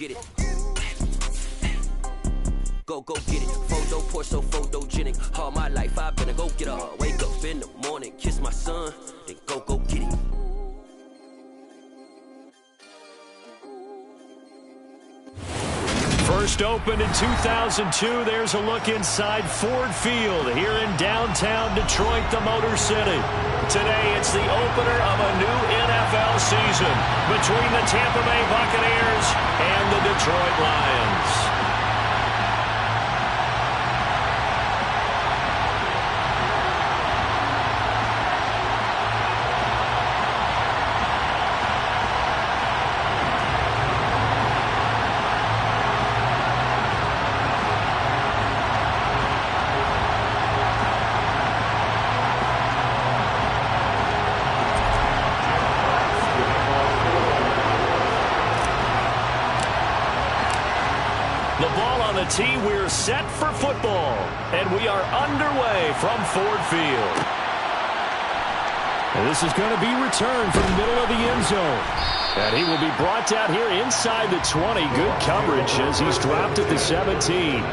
Get it. Go get it. Photo poor, so photogenic. All my life I've been a go-getter. Wake up in the morning, kiss my son, then go get it. First opened in 2002, there's a look inside Ford Field here in downtown Detroit, the Motor City. Today, it's the opener of a new NFL season between the Tampa Bay Buccaneers and the Detroit Lions. Tee, we're set for football, and we are underway from Ford Field. And this is going to be returned from the middle of the end zone. And he will be brought down here inside the 20. Good coverage as he's dropped at the 17.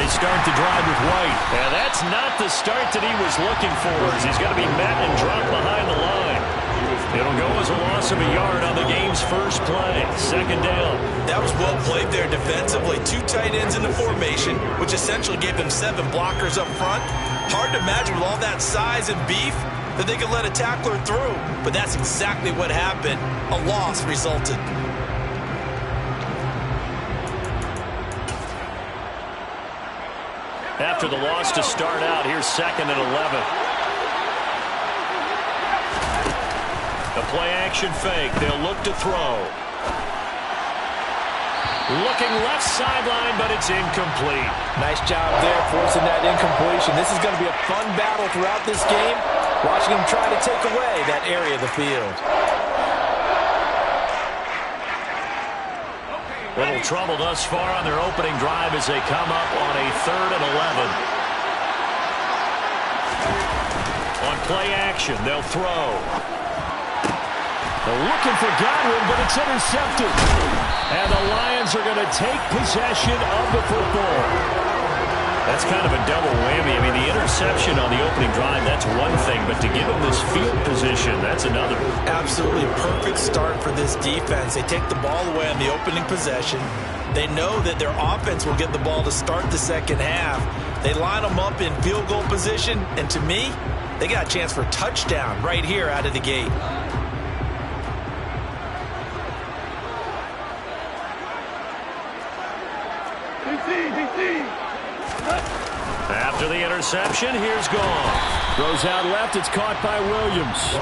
Start the drive with White. And that's not the start that he was looking for, as he's going to be met and dropped behind the line. It'll go as a loss of a yard on the game's first play. Second down. That was well played there defensively. Two tight ends in the formation, which essentially gave them 7 blockers up front. Hard to imagine with all that size and beef that they could let a tackler through. But that's exactly what happened. A loss resulted. After the loss to start out, here's 2nd and 11. The play action fake. They'll look to throw. Looking left sideline, but it's incomplete. Nice job there forcing that incompletion. This is going to be a fun battle throughout this game. Watching him try to take away that area of the field. Little trouble thus far on their opening drive as they come up on a 3rd and 11. On play action, they'll throw. They're looking for Godwin, but it's intercepted. And the Lions are going to take possession of the football. That's kind of a double whammy. I mean, the interception on the opening drive, that's one thing, but to give them this field position, that's another. Absolutely perfect start for this defense. They take the ball away on the opening possession. They know that their offense will get the ball to start the second half. They line them up in field goal position, and to me, they got a chance for a touchdown right here out of the gate. After the interception, here's Gone. Throws out left, it's caught by Williams.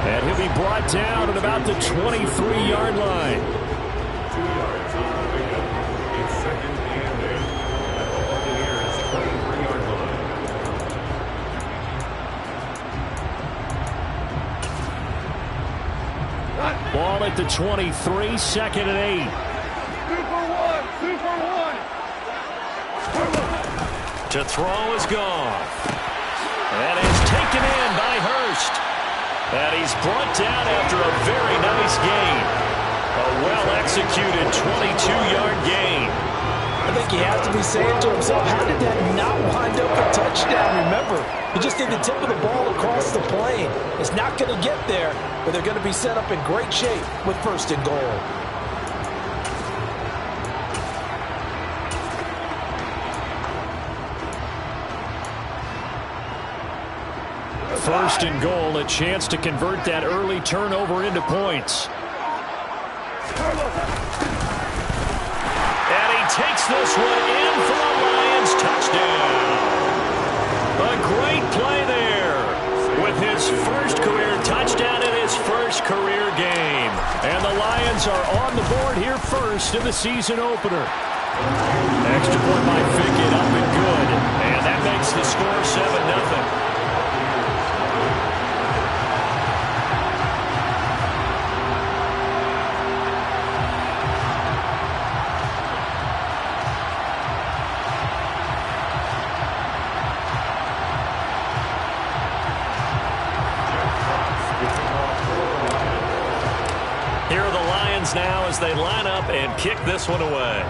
And he'll be brought down at about the 23-yard line. Ball at the 23, 2nd and 8. To throw is gone. And it's taken in by Hurst. And he's brought down after a very nice gain. A well-executed 22-yard gain. I think he has to be saying to himself, how did that not wind up a touchdown? Remember, he just did the tip of the ball across the plane. It's not going to get there, but they're going to be set up in great shape with 1st and goal. First and goal, a chance to convert that early turnover into points. And he takes this one in for a Lions touchdown. A great play there with his first career touchdown in his first career game. And the Lions are on the board here first in the season opener. Extra point by Pickett, up and good. And that makes the score 7-0. as they line up and kick this one away.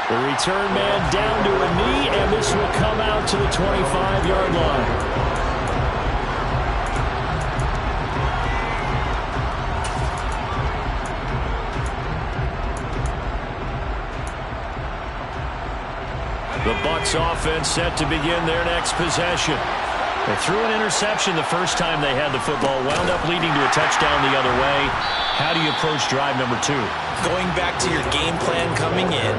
The return man down to a knee, and this will come out to the 25-yard line. The Bucs offense set to begin their next possession. They threw an interception the first time they had the football, wound up leading to a touchdown the other way. How do you approach drive number 2? Going back to your game plan coming in,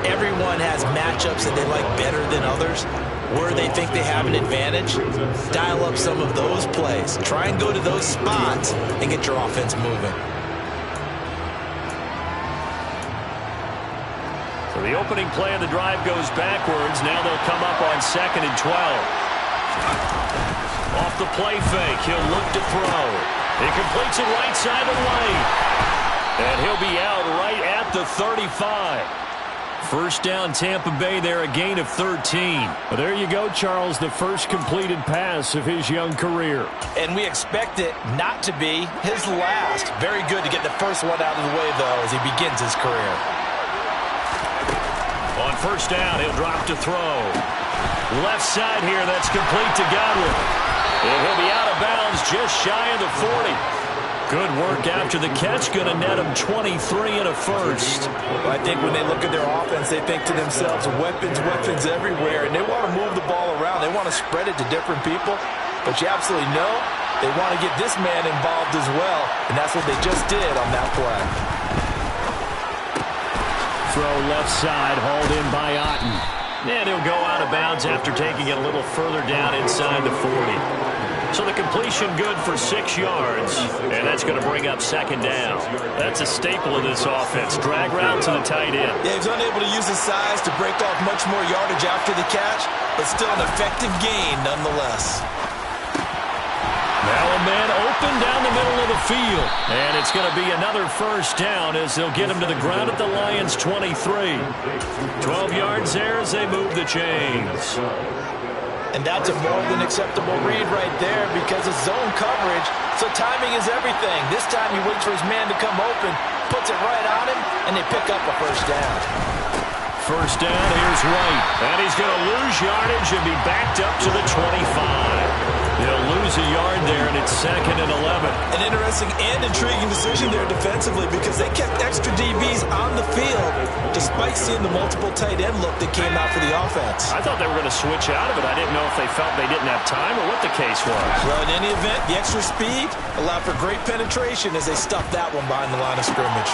everyone has matchups that they like better than others, where they think they have an advantage. Dial up some of those plays. Try and go to those spots and get your offense moving. So the opening play of the drive goes backwards. Now they'll come up on 2nd and 12. Off the play fake, he'll look to throw. He completes it right side of the lane. And he'll be out right at the 35. First down, Tampa Bay there, a gain of 13. Well, there you go, Charles, the first completed pass of his young career. And we expect it not to be his last. Very good to get the first one out of the way, though, as he begins his career. On first down, he'll drop to throw. Left side here, that's complete to Godwin. And he'll be out of bounds just shy of the 40. Good work after the catch, going to net him 23 and a first. Well, I think when they look at their offense, they think to themselves, weapons, weapons everywhere, and they want to move the ball around. They want to spread it to different people, but you absolutely know they want to get this man involved as well, and that's what they just did on that play. Throw left side, hauled in by Otten. And he'll go out of bounds after taking it a little further down inside the 40. So the completion good for 6 yards, and that's going to bring up 2nd down. That's a staple of this offense. Drag route to the tight end. Yeah, he's unable to use his size to break off much more yardage after the catch, but still an effective gain nonetheless. Now a man open down the middle of the field, and it's going to be another first down as they'll get him to the ground at the Lions' 23. 12 yards there as they move the chains. And that's a more than acceptable read right there because it's zone coverage, so timing is everything. This time he waits for his man to come open, puts it right on him, and they pick up a first down. First down, here's White. And he's going to lose yardage and be backed up to the 25. They'll lose a yard there, and it's 2nd and 11. An interesting and intriguing decision there defensively because they kept extra DBs on the field despite seeing the multiple tight end look that came out for the offense. I thought they were going to switch out of it. I didn't know if they felt they didn't have time or what the case was. Well, in any event, the extra speed allowed for great penetration as they stuffed that one behind the line of scrimmage.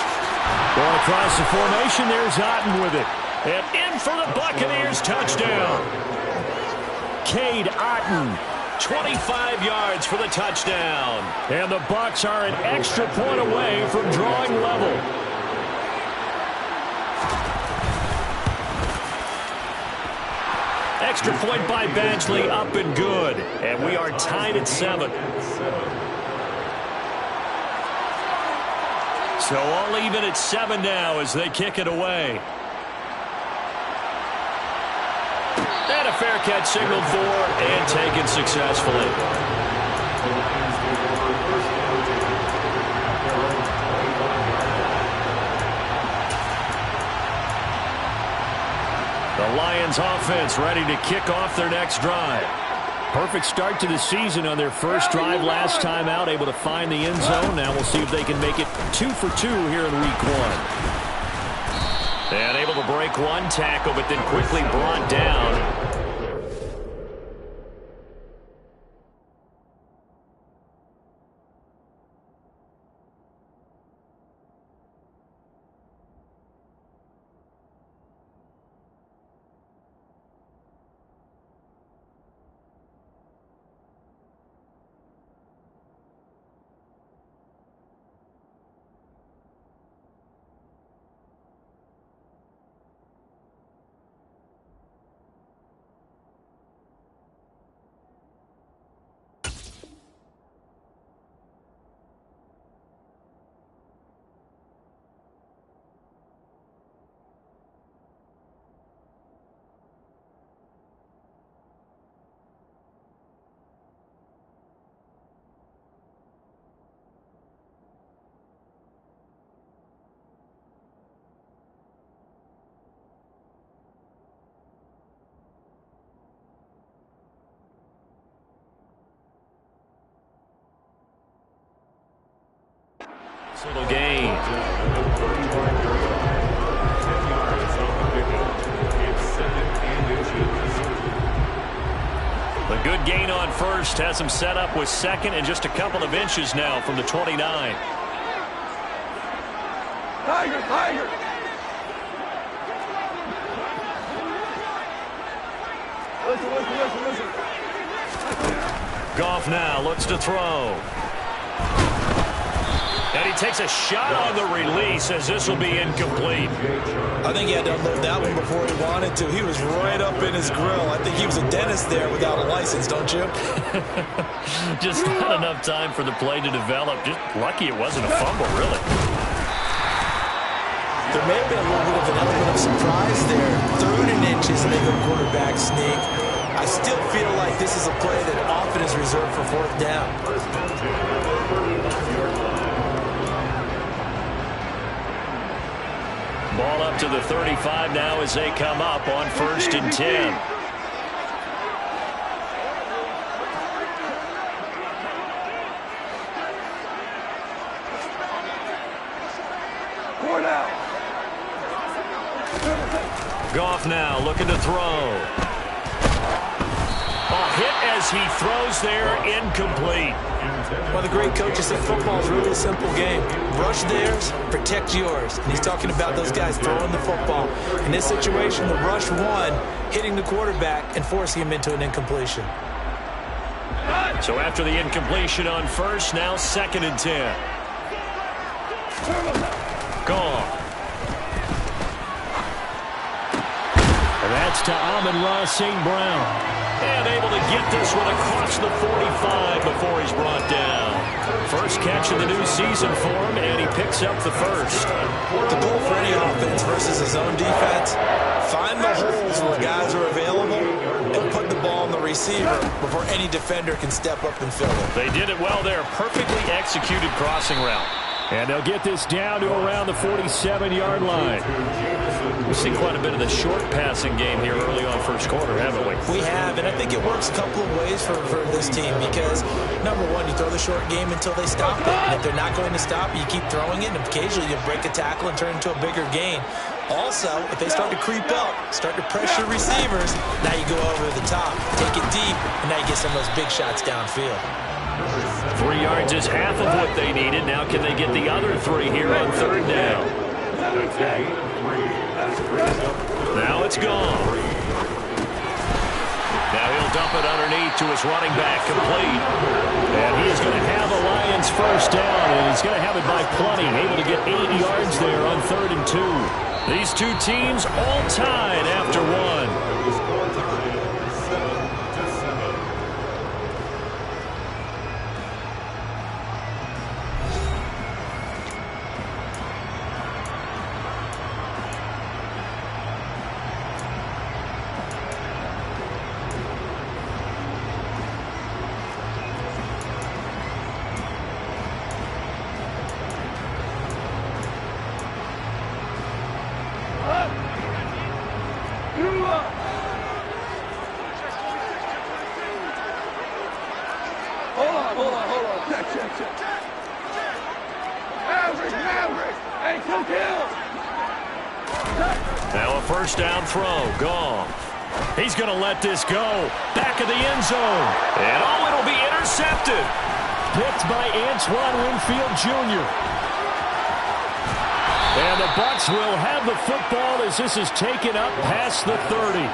Going across the formation, there's Otten with it. And in for the Buccaneers touchdown. Cade Otten. 25 yards for the touchdown. And the Bucs are an extra point away from drawing level. Extra point by Badgley, up and good. And we are tied at 7. So all even at 7 now as they kick it away. And a fair catch signaled for and taken successfully. The Lions offense ready to kick off their next drive. Perfect start to the season on their first drive last time out, able to find the end zone. Now we'll see if they can make it 2 for 2 here in week 1. And able to break one tackle, but then quickly brought down. Little gain. The good gain on first has him set up with second and just a couple of inches now from the 29. Tiger! Listen. Goff now looks to throw. And he takes a shot on the release as this will be incomplete. I think he had to unload that one before he wanted to. He was right up in his grill. I think he was a dentist there without a license, don't you? Just not enough time for the play to develop. Just lucky it wasn't a fumble, really. There may have been a little bit of an element of surprise there. 3rd and inches, and they go quarterback sneak. I still feel like this is a play that often is reserved for 4th down. Ball up to the 35 now as they come up on 1st and 10. Goff now looking to throw. Hit as he throws there, incomplete. Well, the great coaches said football is really a simple game. Rush theirs, protect yours. And he's talking about those guys throwing the football. In this situation, the rush won, hitting the quarterback and forcing him into an incompletion. So after the incompletion on first, now 2nd and 10. Gone. And that's to Amon-Ra St. Brown. And able to get this one across the 45 before he's brought down. First catch of the new season for him, and he picks up the first. The goal for any offense versus his own defense, find the holes where guys are available and put the ball on the receiver before any defender can step up and fill it. They did it well there. Perfectly executed crossing route. And they'll get this down to around the 47-yard line. We've seen quite a bit of the short passing game here early on first quarter, haven't we? We have, and I think it works a couple of ways for this team because, number one, you throw the short game until they stop it. And if they're not going to stop it, you keep throwing it, and occasionally you break a tackle and turn it into a bigger gain. Also, if they start to creep up, start to pressure receivers, now you go over the top, take it deep, and now you get some of those big shots downfield. 3 yards is half of what they needed. Now can they get the other 3 here on 3rd down? Now it's gone. Now he'll dump it underneath to his running back, complete. And he is going to have a Lions first down, and he's going to have it by plenty. Able to get 8 yards there on 3rd and 2. These two teams all tied after one. Hold on. Check. Maverick. Hey, kill. Now a first down throw. Gone. He's going to let this go. Back of the end zone. And it'll be intercepted. Picked by Antoine Winfield Jr. And the Bucs will have the football as this is taken up past the 30.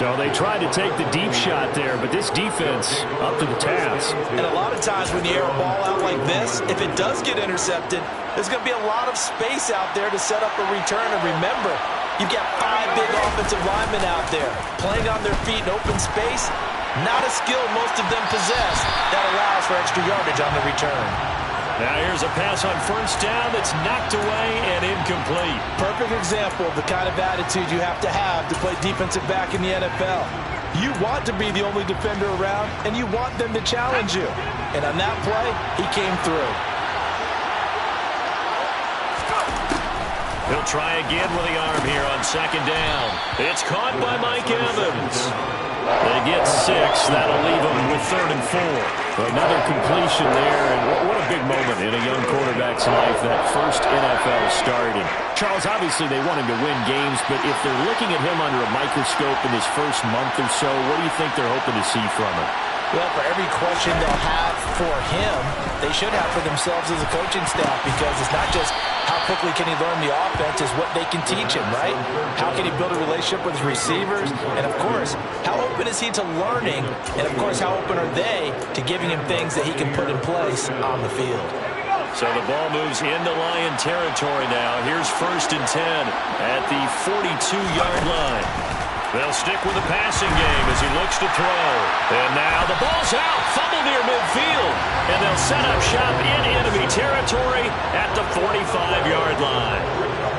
So they tried to take the deep shot there, but this defense up to the task. And a lot of times when you air a ball out like this, if it does get intercepted, there's going to be a lot of space out there to set up a return. And remember, you've got 5 big offensive linemen out there playing on their feet in open space. Not a skill most of them possess that allows for extra yardage on the return. Now here's a pass on first down that's knocked away and incomplete. Perfect example of the kind of attitude you have to play defensive back in the NFL. You want to be the only defender around, and you want them to challenge you. And on that play, he came through. He'll try again with the arm here on second down. It's caught by Mike Evans. They get 6. That'll leave them with 3rd and 4. Another completion there, and what a big moment in a young quarterback's life, that first NFL start. And Charles, obviously they want him to win games, but if they're looking at him under a microscope in his first month or so, what do you think they're hoping to see from him? Well, for every question they'll have for him, they should have for themselves as a coaching staff, because it's not just how quickly can he learn the offense, it's what they can teach him, right? How can he build a relationship with his receivers? And, of course, how open is he to learning? And, of course, how open are they to giving him things that he can put in place on the field? So the ball moves into Lion territory now. Here's 1st and 10 at the 42-yard line. They'll stick with the passing game as he looks to throw. And now the ball's out. Fumble near midfield. And they'll set up shop in enemy territory at the 45-yard line.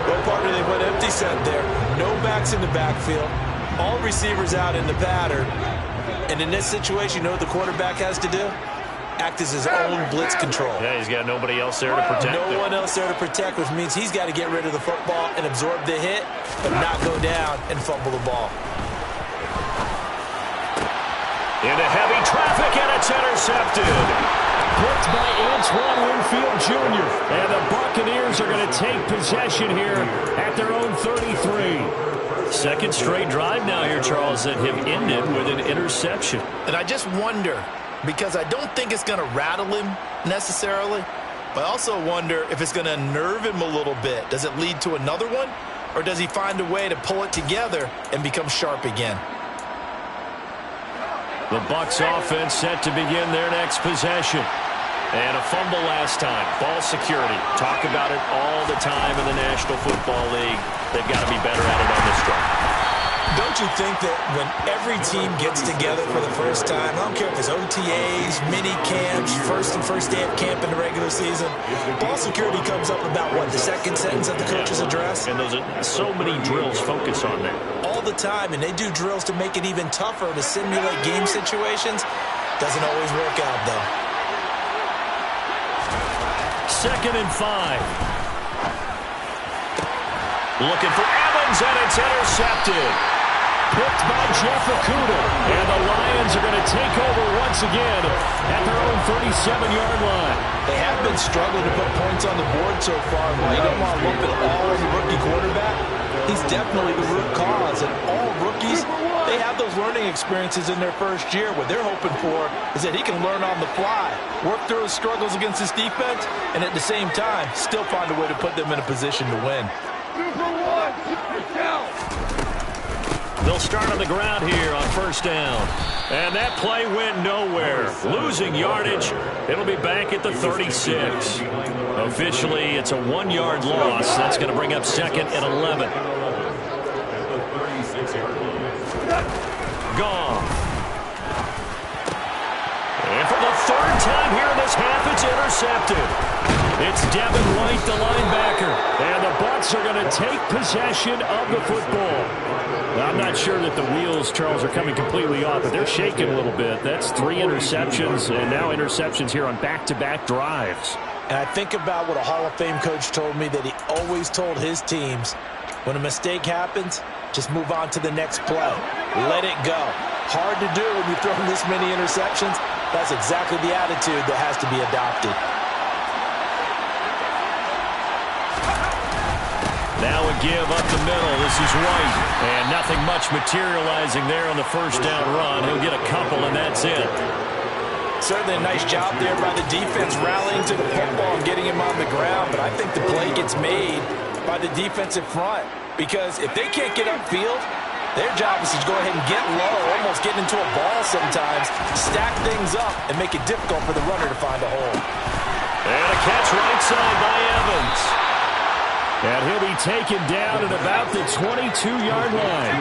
Well, partner, they went empty set there. No backs in the backfield. All receivers out in the pattern. And in this situation, you know what the quarterback has to do? Act as his own blitz control. Yeah, he's got nobody else there to protect him. No one else there to protect, which means he's got to get rid of the football and absorb the hit, but not go down and fumble the ball. Into heavy traffic, and it's intercepted. Picked by Antoine Winfield Jr. And the Buccaneers are going to take possession here at their own 33. Second straight drive now here, Charles, that have ended with an interception. And I just wonder, because I don't think it's going to rattle him necessarily, but I also wonder if it's going to unnerve him a little bit. Does it lead to another one, or does he find a way to pull it together and become sharp again? The Bucs offense set to begin their next possession. And a fumble last time. Ball security. Talk about it all the time in the National Football League. They've got to be better at it on this drive. Don't you think that when every team gets together for the first time, I don't care if it's OTAs, mini camps, first day of camp in the regular season, ball security comes up about, what, the second sentence of the coach's address? And those are so many drills focus on that. All the time, and they do drills to make it even tougher to simulate game situations. Doesn't always work out, though. 2nd and 5. Looking for Evans, and it's intercepted. Picked by Jeff Okudah. And the Lions are going to take over once again at their own 37-yard line. They have been struggling to put points on the board so far. While you don't want to lump it all on the rookie quarterback, he's definitely the root cause. And all rookies, they have those learning experiences in their first year. What they're hoping for is that he can learn on the fly, work through his struggles against his defense, and at the same time, still find a way to put them in a position to win. They'll start on the ground here on 1st down. And that play went nowhere. Losing yardage. It'll be back at the 36. Officially, it's a 1-yard loss. That's going to bring up 2nd and 11. Gone. And for the 3rd time here in this half, it's intercepted. It's Devin White, the linebacker. And the Bucs are going to take possession of the football. I'm not sure that the wheels, Charles, are coming completely off, but they're shaking a little bit. That's 3 interceptions, and now interceptions here on back-to-back drives. And I think about what a Hall of Fame coach told me, that he always told his teams, when a mistake happens, just move on to the next play. Let it go. Hard to do when you throw this many interceptions. That's exactly the attitude that has to be adopted. Now a give up the middle. This is White. And nothing much materializing there on the 1st down run. He'll get a couple, and that's it. Certainly a nice job there by the defense rallying to the football and getting him on the ground. But I think the play gets made by the defensive front. Because if they can't get upfield, their job is to go ahead and get low, almost get into a ball sometimes, stack things up, and make it difficult for the runner to find a hole. And a catch right side by Evans. And he'll be taken down at about the 22-yard line.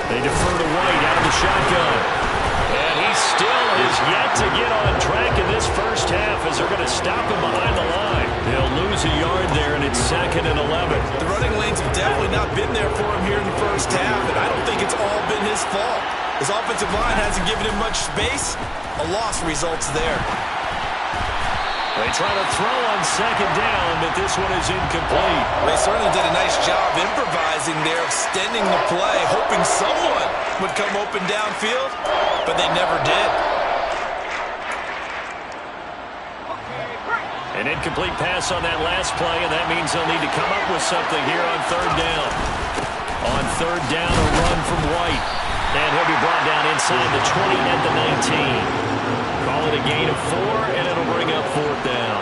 They defer to White out of the shotgun. And he still is yet to get on track in this first half as they're going to stop him behind the line. They'll lose a yard there, and it's 2nd and 11. The running lanes have definitely not been there for him here in the first half, and I don't think it's all been his fault. His offensive line hasn't given him much space. A loss results there. They try to throw on second down, but this one is incomplete. They certainly did a nice job improvising there, extending the play, hoping someone would come open downfield, but they never did. An incomplete pass on that last play, and that means they'll need to come up with something here on third down. On third down, a run from White. And he'll be brought down inside the 20 at the 19. Call it a gain of 4, and it'll bring up fourth down.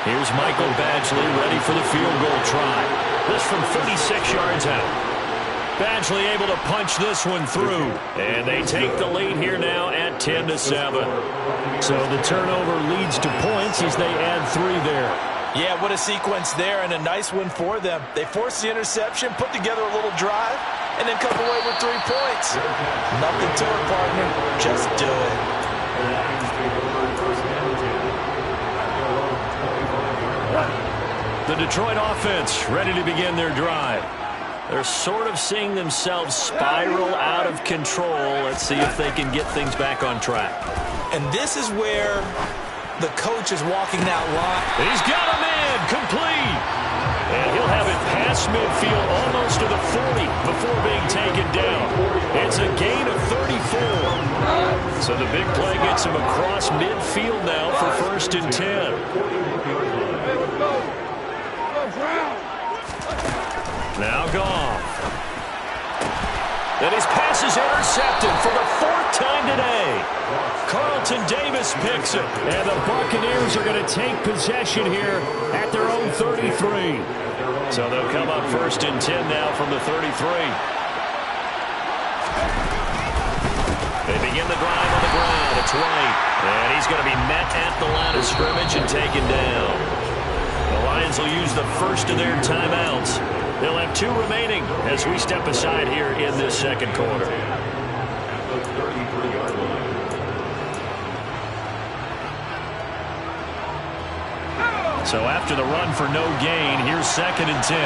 Here's Michael Badgley ready for the field goal try. This from 36 yards out. Badgley able to punch this one through. And they take the lead here now at 10-7. So the turnover leads to points as they add 3 there. Yeah, what a sequence there, and a nice one for them. They forced the interception, put together a little drive, and then come away with 3 points. Nothing to it, partner. Just do it. The Detroit offense ready to begin their drive. They're sort of seeing themselves spiral out of control. Let's see if they can get things back on track. And this is where the coach is walking that line. He's got a man complete. And he'll have it past midfield almost to the 40 before being taken down. It's a gain of 34. So the big play gets him across midfield now for 1st and 10. Now Goff. And his pass is intercepted for the 4th time today. Carlton Davis picks it. And the Buccaneers are going to take possession here at their own 33. So they'll come up 1st and 10 now from the 33. They begin the drive on the ground. It's White. And he's going to be met at the line of scrimmage and taken down. The Lions will use the first of their timeouts. They'll have 2 remaining as we step aside here in this second quarter. So after the run for no gain, here's 2nd and 10.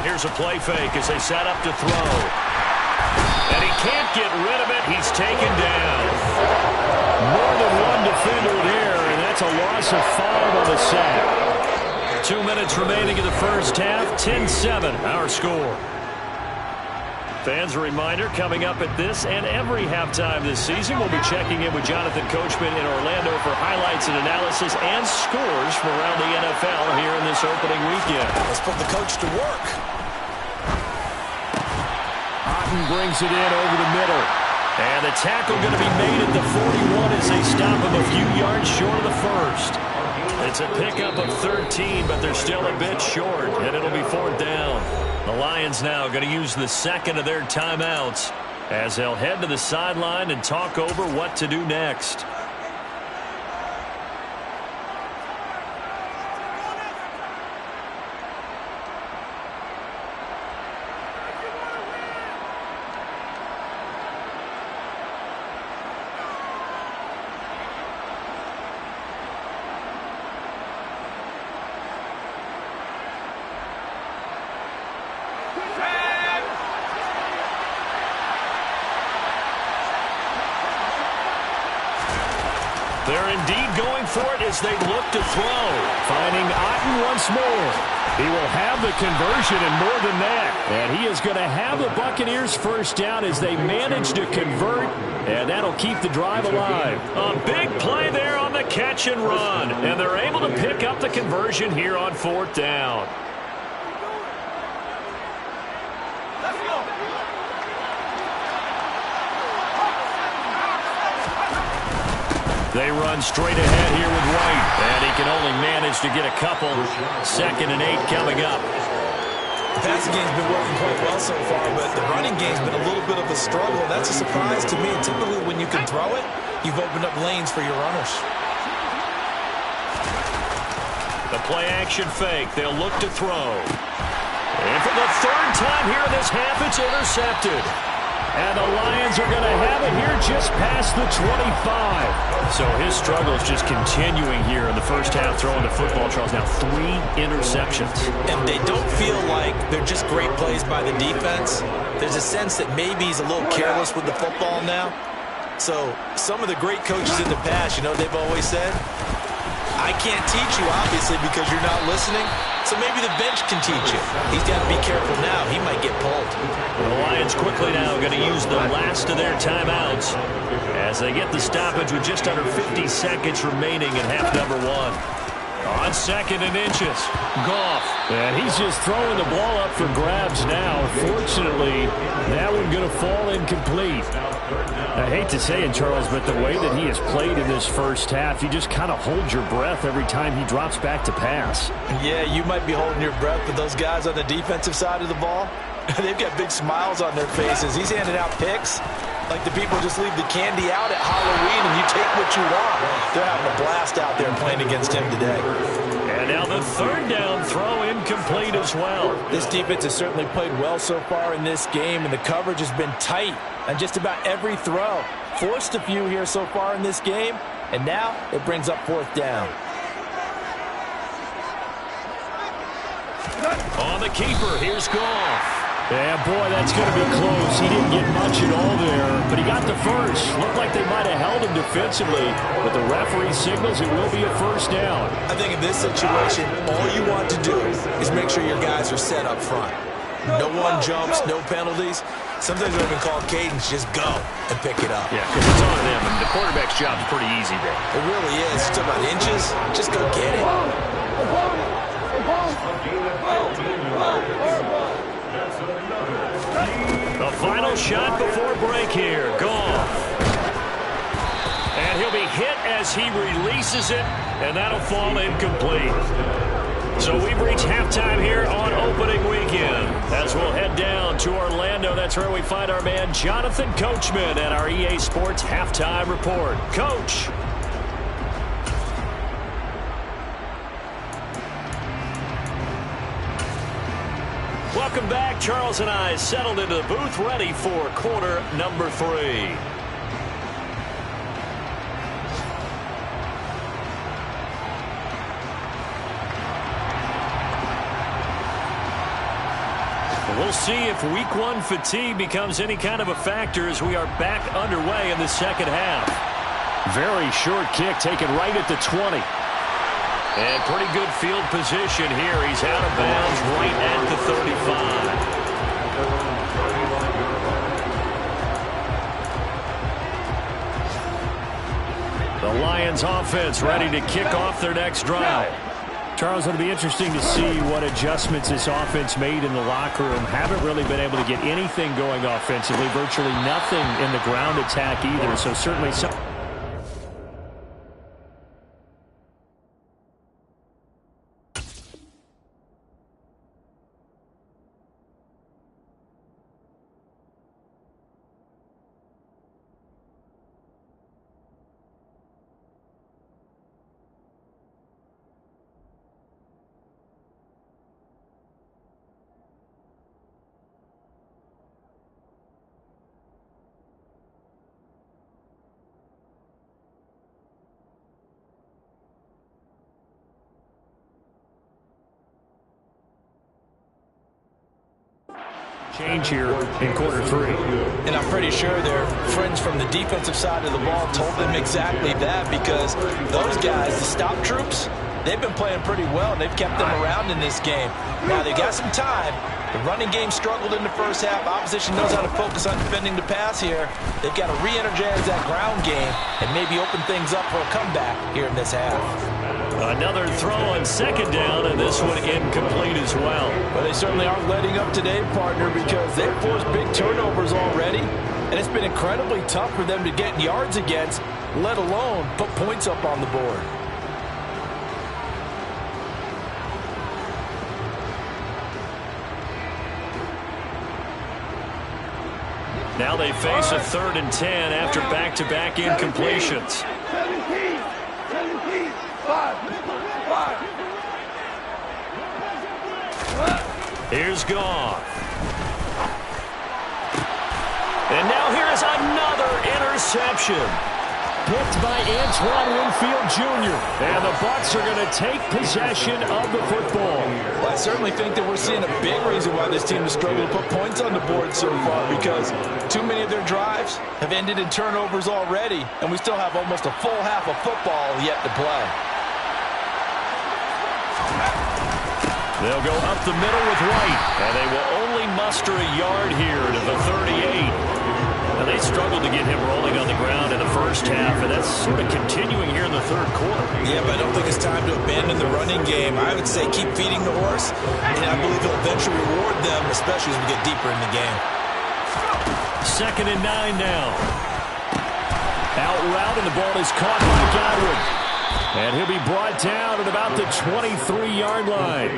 Here's a play fake as they set up to throw. And he can't get rid of it. He's taken down. More than one defender there, and that's a loss of 5 on the sack. 2 minutes remaining in the first half. 10-7, our score. Fans, a reminder, coming up at this and every halftime this season, we'll be checking in with Jonathan Coachman in Orlando for highlights and analysis and scores from around the NFL here in this opening weekend. Let's put the coach to work. Otten brings it in over the middle. And the tackle going to be made at the 41 as they stop him a few yards short of the first. It's a pickup of 13, but they're still a bit short, and it'll be 4th down. The Lions now going to use the second of their timeouts as they'll head to the sideline and talk over what to do next. They're indeed going for it as they look to throw. Finding Otten once more. He will have the conversion and more than that. And he is going to have the Buccaneers first down as they manage to convert. And that'll keep the drive alive. A big play there on the catch and run. And they're able to pick up the conversion here on 4th down. They run straight ahead here with White. And he can only manage to get a couple. 2nd and 8 coming up. The passing game's been working quite well so far, but the running game's been a little bit of a struggle. That's a surprise to me. Typically, when you can throw it, you've opened up lanes for your runners. The play action fake. They'll look to throw. And for the 3rd time here in this half, it's intercepted. And the Lions are going to have it here just past the 25. So his struggle is just continuing here in the first half throwing the football. Charles, now 3 interceptions. And they don't feel like they're just great plays by the defense. There's a sense that maybe he's a little careless with the football now. So some of the great coaches in the past, you know, they've always said, I can't teach you, obviously, because you're not listening. So maybe the bench can teach you. He's got to be careful now. He might get pulled. The Lions quickly now going to use the last of their timeouts as they get the stoppage with just under 50 seconds remaining in half number one. On second and inches, Goff. And he's just throwing the ball up for grabs now. Fortunately, that one going to fall incomplete. I hate to say it, Charles, but the way that he has played in this first half, you just kind of hold your breath every time he drops back to pass. Yeah, you might be holding your breath, but those guys on the defensive side of the ball, they've got big smiles on their faces. He's handing out picks like the people just leave the candy out at Halloween and you take what you want. They're having a blast out there playing against him today. And now the third down throw incomplete as well. This defense has certainly played well so far in this game, and the coverage has been tight on just about every throw. Forced a few here so far in this game, and now it brings up fourth down. On the keeper, here's Goff. Yeah, boy, that's going to be close. He didn't get much at all there, but he got the first. Looked like they might have held him defensively, but the referee signals it will be a first down. I think in this situation, all you want to do is make sure your guys are set up front. No one jumps, no penalties. Sometimes they'll even call cadence, just go and pick it up. Yeah, because it's on them, and the quarterback's job is pretty easy there. It really is. It's about inches. Just go get it. The final shot before break here. Goff. And he'll be hit as he releases it, and that'll fall incomplete. So we've reached halftime here on opening weekend. As we'll head down to Orlando, that's where we find our man Jonathan Coachman at our EA Sports Halftime Report. Coach. Welcome back. Charles and I settled into the booth, ready for quarter number 3. We'll see if week 1 fatigue becomes any kind of a factor as we are back underway in the second half. Very short kick taken right at the 20. And pretty good field position here. He's out of bounds right at the 35. The Lions offense ready to kick off their next drive. Charles, it'll be interesting to see what adjustments this offense made in the locker room. Haven't really been able to get anything going offensively. Virtually nothing in the ground attack either. So certainly some. Change here in quarter 3. And I'm pretty sure their friends from the defensive side of the ball told them exactly that, because those guys, the stop troops, they've been playing pretty well. They've kept them around in this game. Now, they got some time. The running game struggled in the first half. Opposition knows how to focus on defending the pass here. They've got to re-energize that ground game and maybe open things up for a comeback here in this half. Another throw on second down, and this one incomplete as well. But they certainly aren't letting up today, partner, because they've forced big turnovers already, and it's been incredibly tough for them to get yards against, let alone put points up on the board. Now they face a 3rd and 10 after back-to-back incompletions. 17, 5. Here's Goff. And now here is another interception. picked by Antoine Winfield Jr. And the Bucs are going to take possession of the football. Well, I certainly think that we're seeing a big reason why this team has struggled to put points on the board so far, because too many of their drives have ended in turnovers already, and we still have almost a full half of football yet to play. They'll go up the middle with White, and they will only muster a yard here to the 38. And they struggled to get him rolling on the ground in the first half, and that's sort of continuing here in the third quarter. Yeah, but I don't think it's time to abandon the running game. I would say keep feeding the horse, and I believe he'll eventually reward them, especially as we get deeper in the game. 2nd and 9 now. Out route, and the ball is caught by Godwin. And he'll be brought down at about the 23-yard line.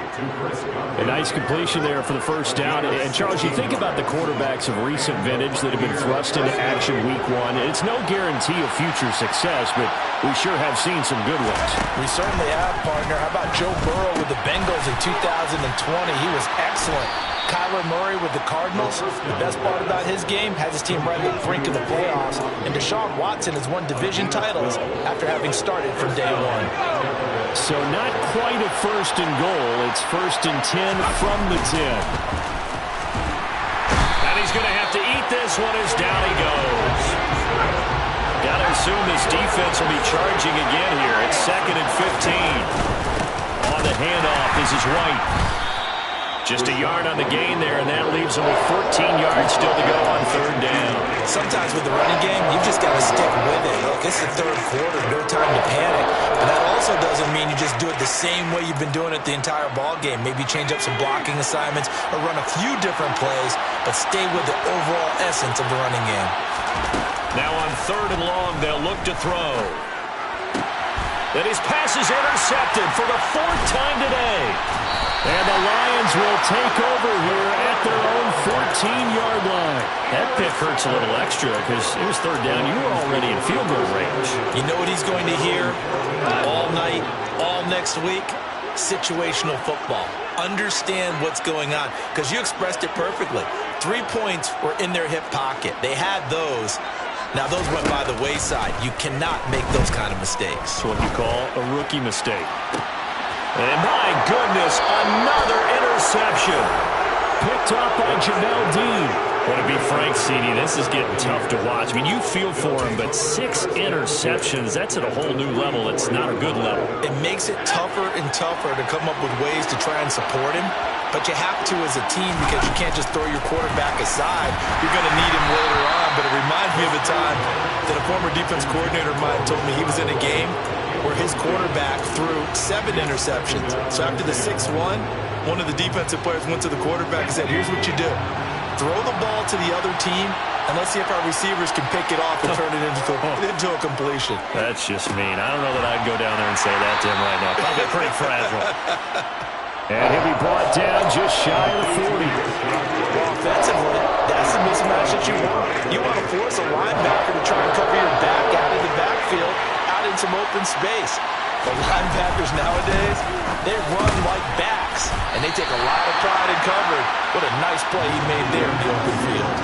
A nice completion there for the first down. And, Charles, you think about the quarterbacks of recent vintage that have been thrust into action week 1. It's no guarantee of future success, but we sure have seen some good ones. We certainly have, partner. How about Joe Burrow with the Bengals in 2020? He was excellent. Kyler Murray with the Cardinals. The best part about his game, has his team right on the brink of the playoffs. And Deshaun Watson has won division titles after having started from day 1. So not quite a 1st and goal. It's 1st and 10 from the 10. And he's going to have to eat this one as down he goes. Got to assume this defense will be charging again here. It's 2nd and 15. On the handoff, this is White. Just a yard on the gain there, and that leaves him with 14 yards still to go on 3rd down. Sometimes with the running game, you've just got to stick with it. Look, it's the 3rd quarter, no time to panic. But that also doesn't mean you just do it the same way you've been doing it the entire ball game. Maybe change up some blocking assignments or run a few different plays, but stay with the overall essence of the running game. Now on 3rd and long, they'll look to throw. And his pass is intercepted for the 4th time today. And the Lions will take over here at their own 14-yard line. That pick hurts a little extra because it was 3rd down. You were already in field goal range. You know what he's going to hear all night, all next week? Situational football. Understand what's going on, because you expressed it perfectly. 3 points were in their hip pocket. They had those. Now, those went by the wayside. You cannot make those kind of mistakes. That's what you call a rookie mistake. And my goodness, another interception. Picked off by Jamel Dean. But to be frank, CD, this is getting tough to watch. I mean, you feel for him, but 6 interceptions, that's at a whole new level. It's not a good level. It makes it tougher and tougher to come up with ways to try and support him. But you have to as a team, because you can't just throw your quarterback aside. You're going to need him later on. But it reminds me of a time that a former defense coordinator of mine told me he was in a game where his quarterback threw 7 interceptions. So after the 6-1, one of the defensive players went to the quarterback and said, here's what you do. Throw the ball to the other team, and let's see if our receivers can pick it off and turn it into a completion. That's just mean. I don't know that I'd go down there and say that to him right now. Probably pretty fragile. And he'll be brought down just shy of the 40. Well, offensively, that's the mismatch that you want. You want to force a linebacker to try and cover your back out of the backfield, out in some open space. The linebackers nowadays, they run like backs, and they take a lot of pride in covering. What a nice play he made there in the open field.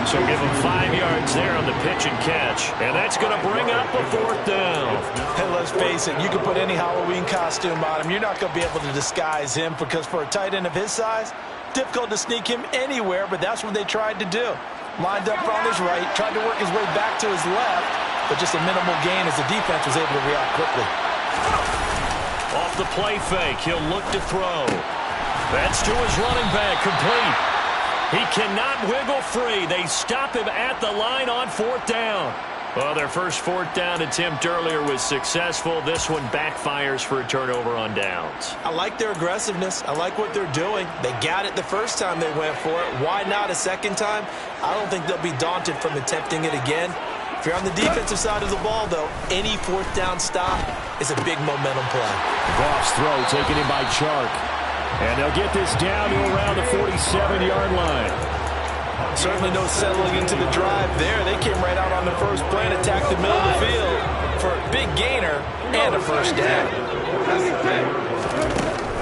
So give him 5 yards there on the pitch and catch. And that's going to bring up a 4th down. And let's face it, you can put any Halloween costume on him. You're not going to be able to disguise him, because for a tight end of his size, difficult to sneak him anywhere, but that's what they tried to do. Lined up on his right, tried to work his way back to his left, but just a minimal gain as the defense was able to react quickly. Off the play fake, he'll look to throw. That's to his running back, complete. He cannot wiggle free. They stop him at the line on 4th down. Well, their first 4th down attempt earlier was successful. This one backfires for a turnover on downs. I like their aggressiveness. I like what they're doing. They got it the first time they went for it. Why not a second time? I don't think they'll be daunted from attempting it again. If you're on the defensive side of the ball, though, any 4th down stop is a big momentum play. Goff's throw taken in by Chark. And they'll get this down to around the 47-yard line. Certainly no settling into the drive there. They came right out on the first play and attacked the middle of the field for a big gainer and a 1st down.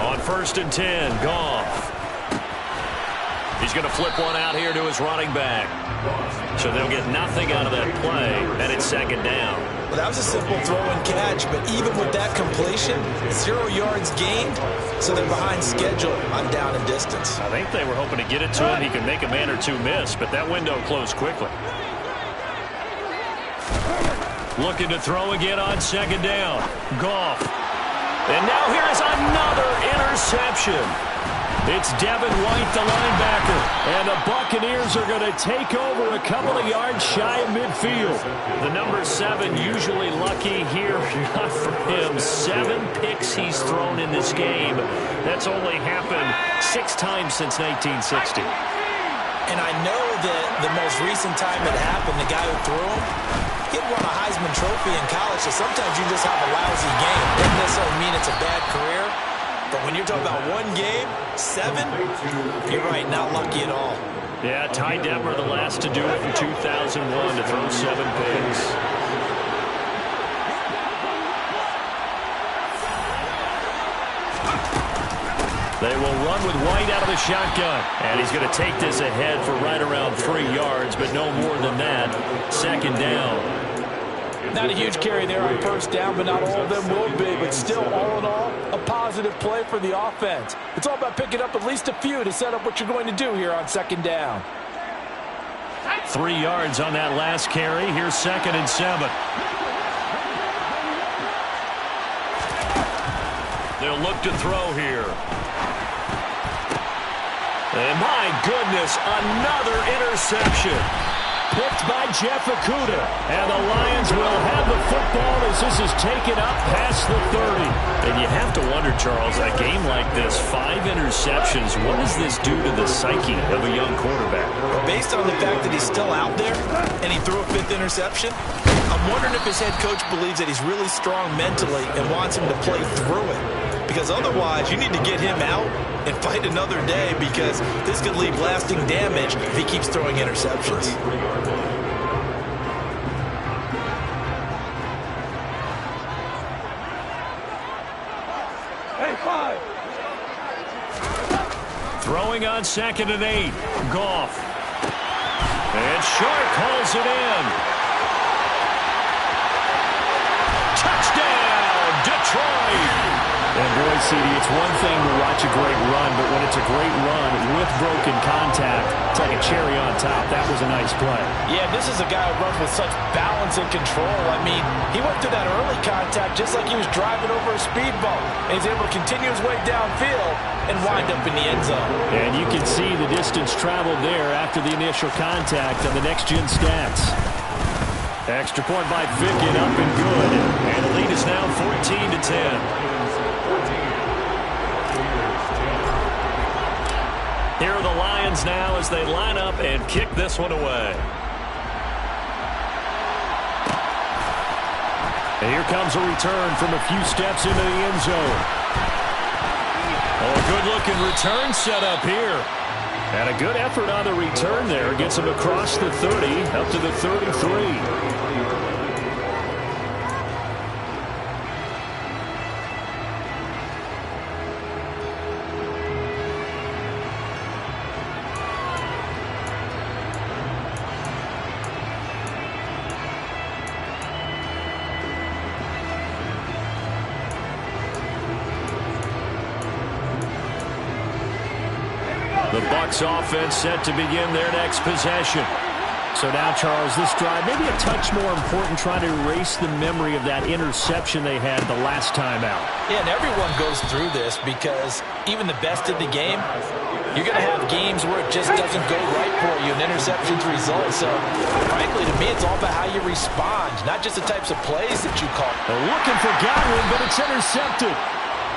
On 1st and 10, Goff. He's going to flip one out here to his running back. So they'll get nothing out of that play, and it's 2nd down. Well, that was a simple throw and catch, but even with that completion, 0 yards gained, so they're behind schedule on down and distance. I think they were hoping to get it to him. He could make a man or two miss, but that window closed quickly. Looking to throw again on second down. Goff. And now here is another interception. It's Devin White, the linebacker, and the Buccaneers are going to take over a couple of yards shy of midfield. The number 7 usually lucky here, not for him. 7 picks he's thrown in this game. That's only happened 6 times since 1960. And I know that the most recent time it happened, the guy who threw him, he won a Heisman Trophy in college, so sometimes you just have a lousy game. Doesn't necessarily mean it's a bad career. But when you're talking about one game, 7, you're right, not lucky at all. Yeah, Ty Detmer, the last to do it in 2001, to throw 7 picks. They will run with White out of the shotgun. And he's going to take this ahead for right around 3 yards, but no more than that. Second down. Not a huge carry there on first down, but not all of them will be. But still, all in all, a positive play for the offense. It's all about picking up at least a few to set up what you're going to do here on second down. 3 yards on that last carry. Here's 2nd and 7. They'll look to throw here. And my goodness, another interception. Picked by Jeff Okudah. And the Lions will have the football as this is taken up past the 30. And you have to wonder, Charles, a game like this, 5 interceptions, what does this do to the psyche of a young quarterback? Based on the fact that he's still out there and he threw a 5th interception, I'm wondering if his head coach believes that he's really strong mentally and wants him to play through it. Because otherwise, you need to get him out and fight another day, because this could leave lasting damage if he keeps throwing interceptions. Hey, 5. Throwing on 2nd and 8. Goff. And Shark calls it in. Touchdown, Detroit. And boy, CD, it's one thing to watch a great run, but when it's a great run with broken contact, it's like a cherry on top. That was a nice play. Yeah, this is a guy who runs with such balance and control. I mean, he went through that early contact just like he was driving over a speed bump. And he's able to continue his way downfield and wind up in the end zone. And you can see the distance traveled there after the initial contact on the next-gen stats. Extra point by Ficken, up and good. And the lead is now 14-10. Here are the Lions now as they line up and kick this one away. And here comes a return from a few steps into the end zone. Oh, good-looking return set up here. And a good effort on the return there. Gets him across the 30, up to the 33. The Bucs offense set to begin their next possession. So now, Charles, this drive maybe a touch more important, trying to erase the memory of that interception they had the last time out. Yeah, and everyone goes through this, because even the best in the game, you're going to have games where it just doesn't go right for you, and interceptions result. So, frankly, to me, it's all about how you respond, not just the types of plays that you call. They're looking for Godwin, but it's intercepted.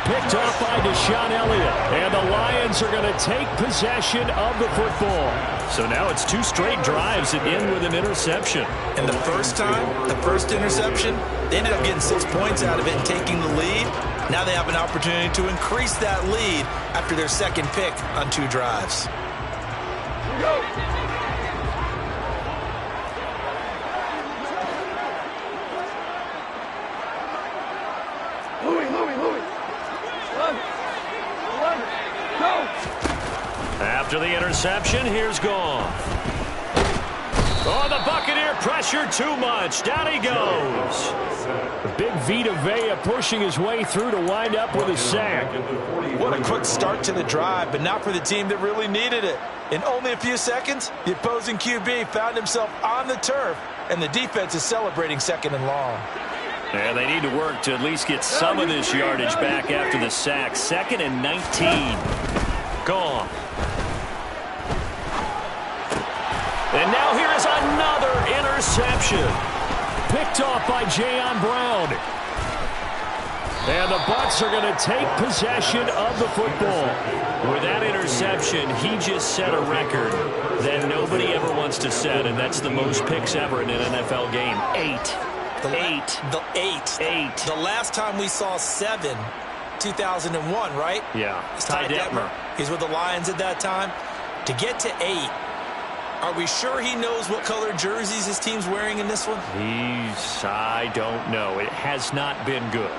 Picked off by Deshaun Elliott. And the Lions are going to take possession of the football. So now it's 2 straight drives that end with an interception. And the first time, the first interception, they ended up getting 6 points out of it and taking the lead. Now they have an opportunity to increase that lead after their second pick on 2 drives. Go. After the interception, here's Goff. Oh, the Buccaneer pressure too much. Down he goes. The big Vita Vea pushing his way through to wind up with a sack. What a quick start to the drive, but not for the team that really needed it. In only a few seconds, the opposing QB found himself on the turf, and the defense is celebrating 2nd and long. Yeah, they need to work to at least get some of this yardage back after the sack. 2nd and 19. Gone. And now here is another interception. Picked off by Jayon Brown. And the Bucs are going to take possession of the football. With that interception, he just set a record that nobody ever wants to set, and that's the most picks ever in an NFL game. 8. The last time we saw 7, 2001, right? Yeah. It's Ty Detmer. He's with the Lions at that time. To get to 8, are we sure he knows what color jerseys his team's wearing in this one? I don't know. It has not been good.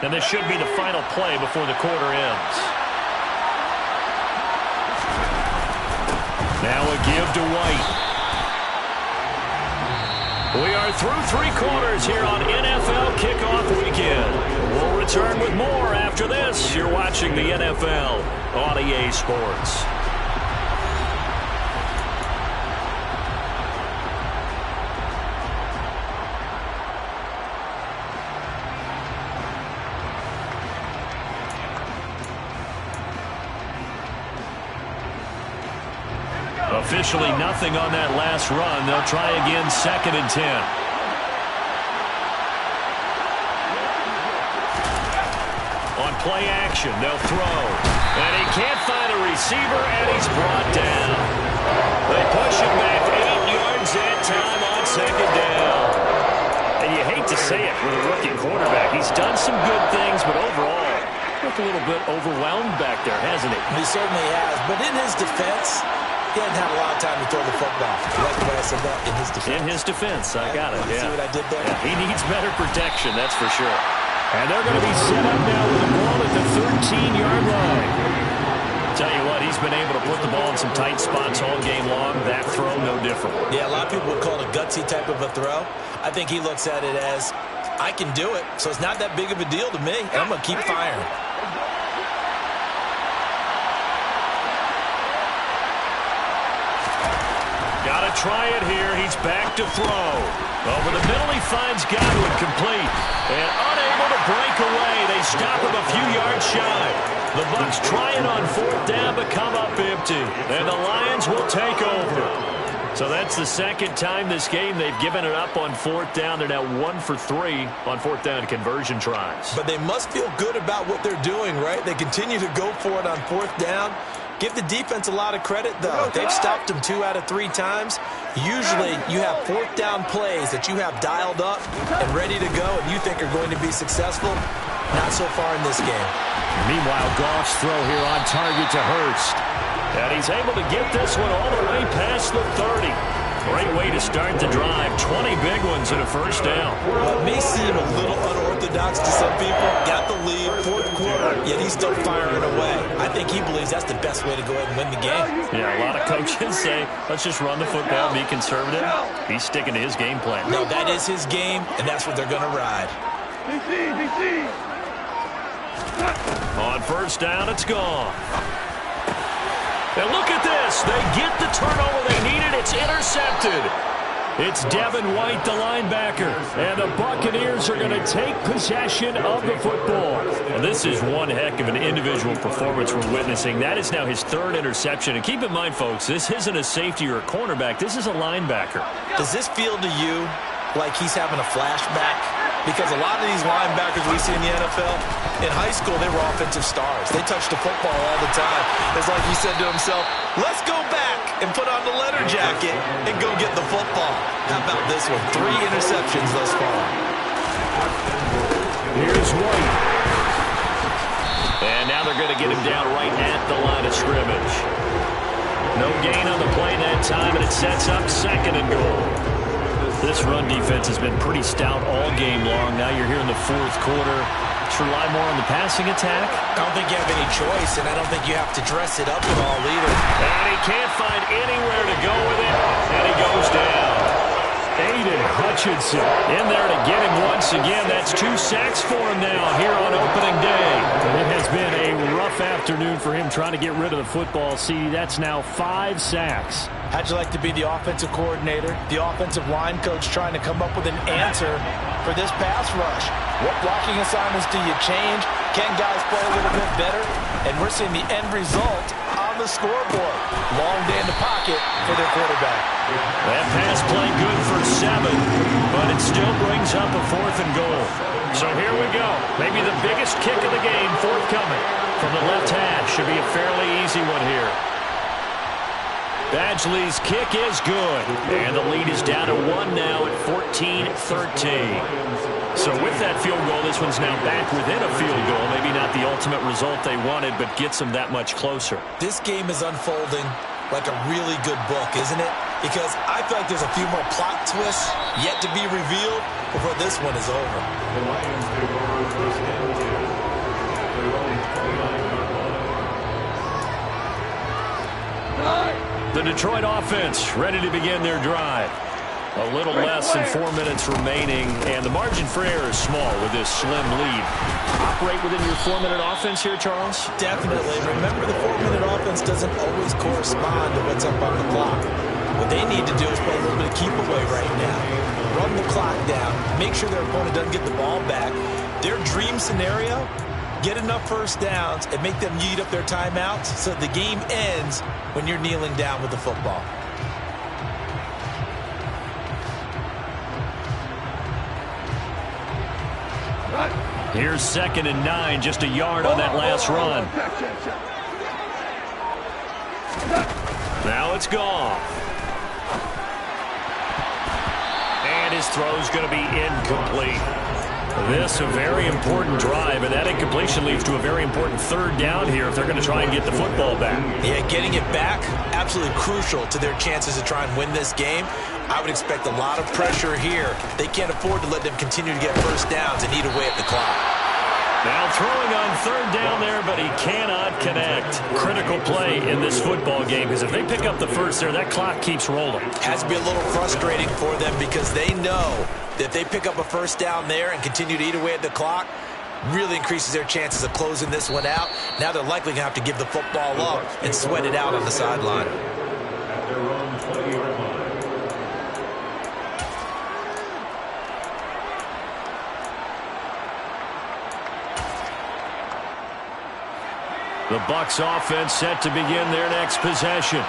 And this should be the final play before the quarter ends. Now a give to White. We are through 3 quarters here on NFL Kickoff Weekend. We'll return with more after this. You're watching the NFL on EA Sports. Officially nothing on that last run. They'll try again 2nd and 10. On play action, they'll throw. And he can't find a receiver, and he's brought down. They push him back 8 yards that time on 2nd down. And you hate to say it with a rookie quarterback. He's done some good things, but overall, looked a little bit overwhelmed back there, hasn't he? He certainly has. But in his defense, he hadn't had a lot of time to throw the football. You like the way I said that? In his defense. In his defense. I got it. See what I did there? Yeah, he needs better protection, that's for sure. And they're going to be set up now with the ball at the 13-yard line. Tell you what, he's been able to put the ball in some tight spots all game long. That throw, no different. Yeah, a lot of people would call it a gutsy type of a throw. I think he looks at it as, I can do it, so it's not that big of a deal to me, and I'm going to keep firing. Got to try it here. He's back to throw. Over the middle, he finds Godwin complete. And unable to break away. They stop him a few yards shy. The Bucs trying on 4th down, but come up empty. And the Lions will take over. So that's the 2nd time this game they've given it up on 4th down. They're now 1 for 3 on 4th down conversion tries. But they must feel good about what they're doing, right? They continue to go for it on 4th down. Give the defense a lot of credit, though. They've stopped them 2 out of 3 times. Usually, you have 4th down plays that you have dialed up and ready to go and you think are going to be successful. Not so far in this game. Meanwhile, Goff's throw here on target to Hurst. And he's able to get this one all the way past the 30. Great way to start the drive. 20 big ones and a 1st down. What may seem a little unorthodox to some people, got the lead, 4th quarter, yet he's still firing away. I think he believes that's the best way to go ahead and win the game. Yeah, a lot of coaches say, let's just run the football, be conservative. He's sticking to his game plan. No, that is his game, and that's what they're going to ride. On 1st down, it's gone. And look at this. They get the turnover they needed. It's intercepted. It's Devin White, the linebacker. And the Buccaneers are going to take possession of the football. And this is one heck of an individual performance we're witnessing. That is now his 3rd interception. And keep in mind, folks, this isn't a safety or a cornerback. This is a linebacker. Does this feel to you like he's having a flashback? Because a lot of these linebackers we see in the NFL, in high school, they were offensive stars. They touched the football all the time. It's like he said to himself, let's go back and put on the leather jacket and go get the football. How about this one? 3 interceptions thus far. Here's White. And now they're going to get him down right at the line of scrimmage. No gain on the play that time, and it sets up 2nd and goal. This run defense has been pretty stout all game long. Now you're here in the 4th quarter. Bucs rely more on the passing attack? I don't think you have any choice, and I don't think you have to dress it up at all either. And he can't find anywhere to go with it, and he goes down. Aiden Hutchinson in there to get him once again. That's 2 sacks for him now here on opening day. And it has been a rough afternoon for him trying to get rid of the football. See, that's now 5 sacks. How'd you like to be the offensive coordinator, the offensive line coach trying to come up with an answer for this pass rush? What blocking assignments do you change? Can guys play a little bit better? And we're seeing the end result on the scoreboard. Long day in the pocket for their quarterback. That pass play good for 7, but it still brings up a 4th and goal. So here we go. Maybe the biggest kick of the game forthcoming from the left hash. Should be a fairly easy one here. Badgley's kick is good, and the lead is down to 1 now at 14-13. So with that field goal, this one's now back within a field goal. Maybe not the ultimate result they wanted, but gets them that much closer. This game is unfolding like a really good book, isn't it? Because I feel like there's a few more plot twists yet to be revealed before this one is over. The Detroit offense ready to begin their drive. A little less than 4 minutes remaining, and the margin for error is small with this slim lead. Operate within your 4-minute offense here, Charles? Definitely. Remember, the 4-minute offense doesn't always correspond to what's up on the clock. What they need to do is play a little bit of keep away right now. Run the clock down. Make sure their opponent doesn't get the ball back. Their dream scenario, get enough first downs and make them eat up their timeouts so the game ends when you're kneeling down with the football. Here's 2nd and 9, just a yard on that last run. Now it's gone. And his throw's going to be incomplete. This a very important drive, and that incompletion leads to a very important 3rd down here if they're going to try and get the football back. Yeah, getting it back, absolutely crucial to their chances to try and win this game. I would expect a lot of pressure here. They can't afford to let them continue to get first downs and eat away at the clock. Now throwing on 3rd down there, but he cannot connect. Critical play in this football game, because if they pick up the first there, that clock keeps rolling. Has to be a little frustrating for them because they know that if they pick up a first down there and continue to eat away at the clock, really increases their chances of closing this one out. Now they're likely going to have to give the football up and sweat it out on the sideline. The Bucs offense set to begin their next possession.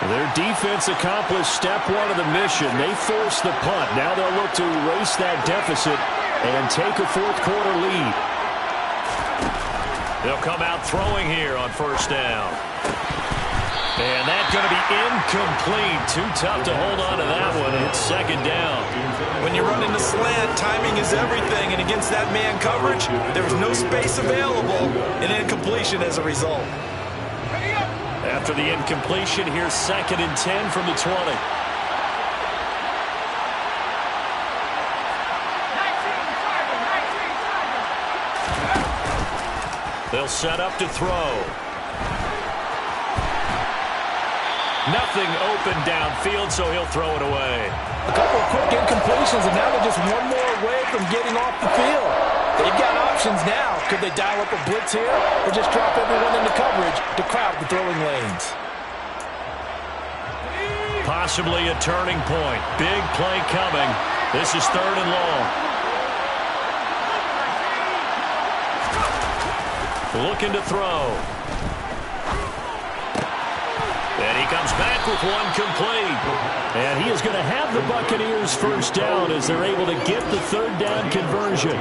Their defense accomplished step 1 of the mission. They forced the punt. Now they'll look to erase that deficit and take a 4th quarter lead. They'll come out throwing here on 1st down. And that's going to be incomplete. Too tough to hold on to that one. It's 2nd down. When you're running the slant, timing is everything. And against that man coverage, there was no space available, and incompletion as a result. After the incompletion, here's 2nd and 10 from the 20. They'll set up to throw. Nothing open downfield, so he'll throw it away. A couple of quick incompletions, and now they're just one more away from getting off the field. They've got options now. Could they dial up a blitz here or just drop everyone into coverage to crowd the throwing lanes? Possibly a turning point. Big play coming. This is 3rd and long. Looking to throw. And he comes back with one complete. And he is going to have the Buccaneers first down as they're able to get the 3rd down conversion.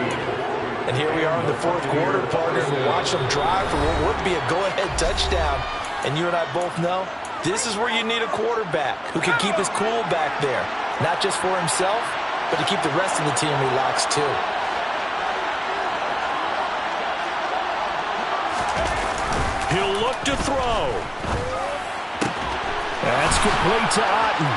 And here we are in the 4th quarter, partner. We watch them drive for what would be a go-ahead touchdown. And you and I both know this is where you need a quarterback who can keep his cool back there. Not just for himself, but to keep the rest of the team relaxed too. He'll look to throw. That's complete to Otten.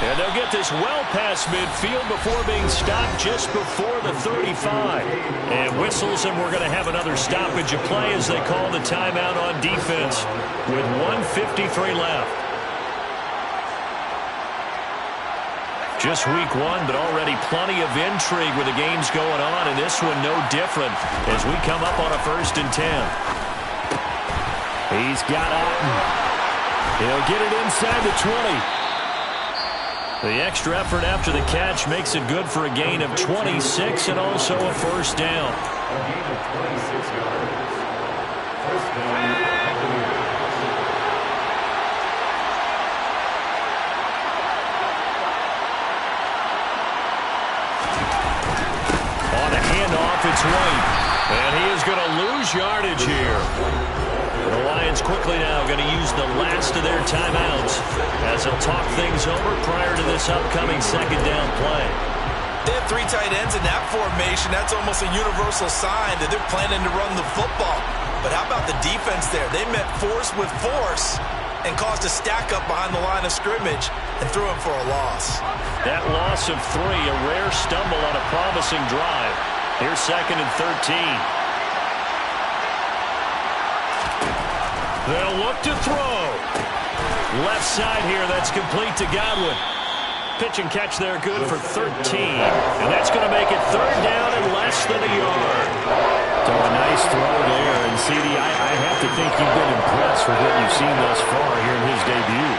And they'll get this well past midfield before being stopped just before the 35. And whistles, and we're going to have another stoppage of play as they call the timeout on defense with 1:53 left. Just week one, but already plenty of intrigue with the games going on, and this one no different as we come up on a 1st and 10. He's got Otten. He'll get it inside the 20. The extra effort after the catch makes it good for a gain of 26 and also a 1st down. A gain of 26 yards. 1st down. On a handoff, it's White. And he is going to lose yardage here. The Lions quickly now going to use the last of their timeouts as they'll talk things over prior to this upcoming 2nd down play. They have 3 tight ends in that formation. That's almost a universal sign that they're planning to run the football. But how about the defense there? They met force with force and caused a stack up behind the line of scrimmage and threw him for a loss. That loss of 3, a rare stumble on a promising drive. Here's 2nd and 13. They'll look to throw. Left side here, that's complete to Godwin. Pitch and catch there, good for 13. And that's going to make it 3rd down and less than a yard. So a nice throw there. And, CD, I have to think you've been impressed with what you've seen thus far here in his debut.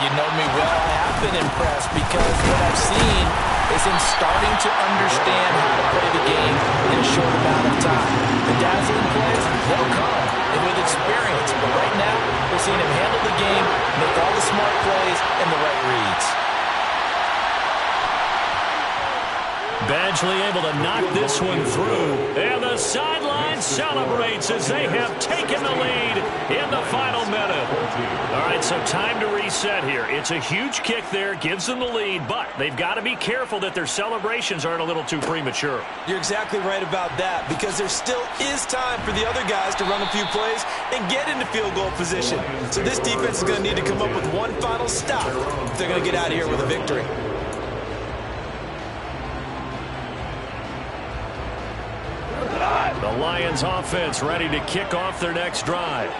You know me well. I have been impressed because what I've seen is him starting to understand how to play the game in a short amount of time. The dazzling plays, they'll come, and with experience. But right now, we're seeing him handle the game, make all the smart plays, and the right reads. Badgley able to knock this one through. And the sideline celebrates as they have taken the lead in the final minute. All right, so time to reset here. It's a huge kick there, gives them the lead, but they've got to be careful that their celebrations aren't a little too premature. You're exactly right about that because there still is time for the other guys to run a few plays and get into field goal position. So this defense is going to need to come up with one final stop if they're going to get out of here with a victory. The Lions offense ready to kick off their next drive.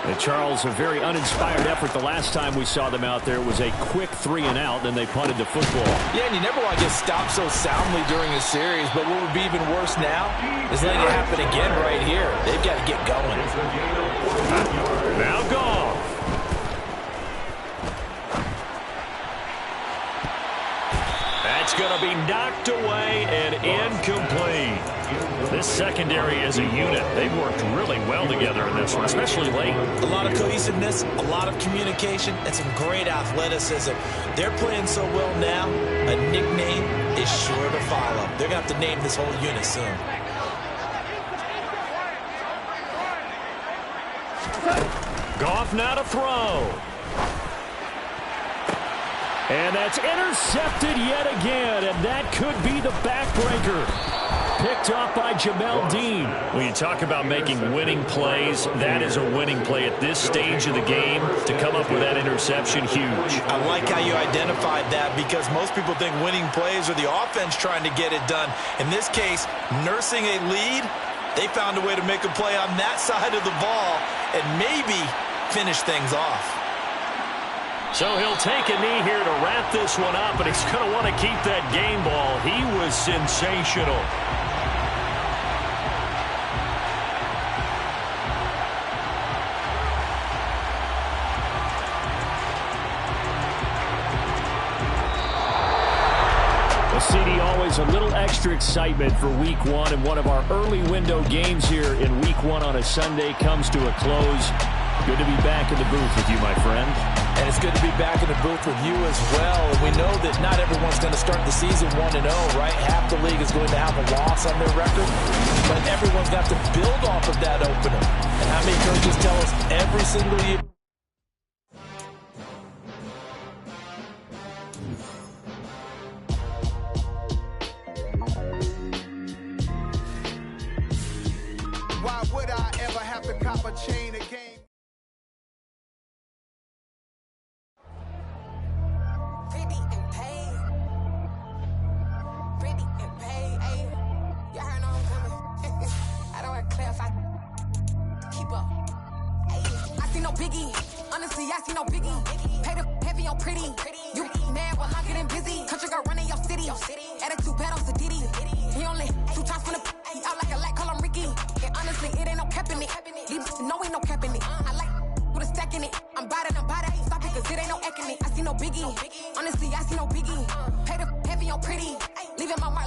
And Charles, a very uninspired effort the last time we saw them out there was a quick 3 and out, then they punted the football. Yeah, and you never want to get stopped so soundly during a series, but what would be even worse now is letting it happen again right here. They've got to get going. Now Goff. That's going to be knocked away and incomplete. This secondary as a unit, they've worked really well together in this one, especially late. A lot of cohesiveness, a lot of communication, and some great athleticism. They're playing so well now, a nickname is sure to follow. They're going to have to name this whole unit soon. Goff now to throw. And that's intercepted yet again, and that could be the backbreaker. Picked off by Jamel Dean. When you talk about making winning plays, that is a winning play at this stage of the game. To come up with that interception, huge. I like how you identified that because most people think winning plays are the offense trying to get it done. In this case, nursing a lead, they found a way to make a play on that side of the ball and maybe finish things off. So he'll take a knee here to wrap this one up, and he's going to want to keep that game ball. He was sensational. CD, always a little extra excitement for Week 1, and one of our early window games here in Week 1 on a Sunday comes to a close. Good to be back in the booth with you, my friend. And it's good to be back in the booth with you as well. We know that not everyone's going to start the season 1-0, right? Half the league is going to have a loss on their record, but everyone's got to build off of that opener. And how many coaches tell us every single year? Why would I ever have to cop a chain again? fair if I keep up. I see no biggie. Honestly, I see no biggie. Pay the heavy on pretty. You mad while I'm getting busy. Country girl running your city. Attitude bad on Sadiddy. He only 2 times from the he out like a light, call him Ricky. And honestly, it ain't no cap in it. These know ain't no cap in it. I like with a stack in it. I'm about it. Stop it, cause it ain't no acting it. I see no biggie. Honestly, I see no biggie. Pay the heavy on pretty. Leaving my mark.